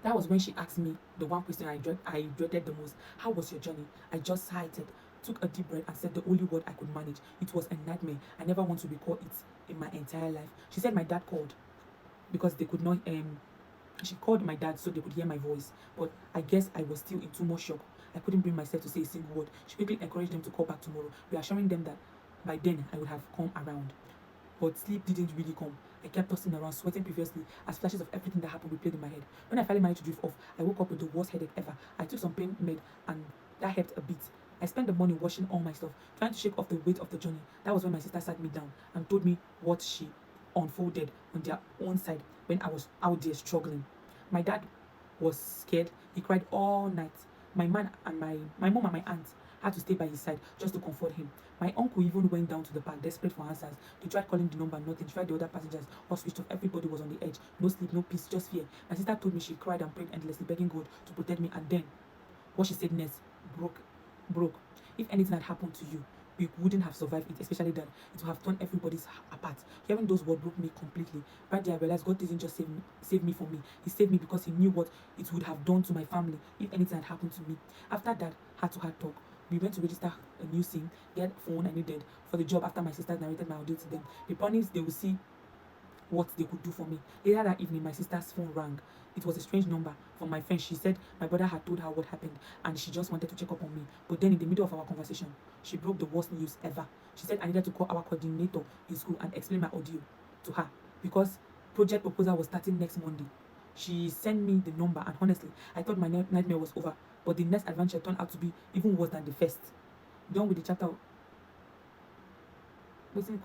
That was when she asked me the one question I dreaded the most. How was your journey? I just sighed, took a deep breath, and said the only word I could manage. It was a nightmare. I never want to recall it in my entire life. She said my dad called because they could not she called my dad so they could hear my voice, but I guess I was still in too much shock. I couldn't bring myself to say a single word. She quickly encouraged them to call back tomorrow, reassuring them that by then I would have come around. But sleep didn't really come. I kept tossing around, sweating previously, as flashes of everything that happened replayed in my head. When I finally managed to drift off, I woke up with the worst headache ever. I took some pain med and that helped a bit. I spent the morning washing all my stuff, trying to shake off the weight of the journey. That was when my sister sat me down and told me what she unfolded on their own side when I was out there struggling. My dad was scared. He cried all night. My mom and my aunt had to stay by his side just to comfort him. My uncle even went down to the park desperate for answers. They tried calling the number, nothing. Tried the other passengers, all switched off. Everybody was on the edge. No sleep, no peace, just fear. My sister told me she cried and prayed endlessly, begging God to protect me. And then, what she said next broke, broke. If anything had happened to you, we wouldn't have survived it, especially that it would have torn everybody's apart. Hearing those words broke me completely. Right there, I realized God didn't just save me for me. He saved me because He knew what it would have done to my family if anything had happened to me. After that heart-to-heart talk, we went to register a new SIM, get a phone I needed for the job after my sister narrated my ordeal to them. They promised they would see what they could do for me. Later that evening, my sister's phone rang. It was a strange number from my friend. She said my brother had told her what happened and she just wanted to check up on me. But then in the middle of our conversation, she broke the worst news ever. She said I needed to call our coordinator in school and explain my ordeal to her because project proposal was starting next Monday. She sent me the number and honestly, I thought my nightmare was over. But the next adventure turned out to be even worse than the first. Done with the chapter. What's in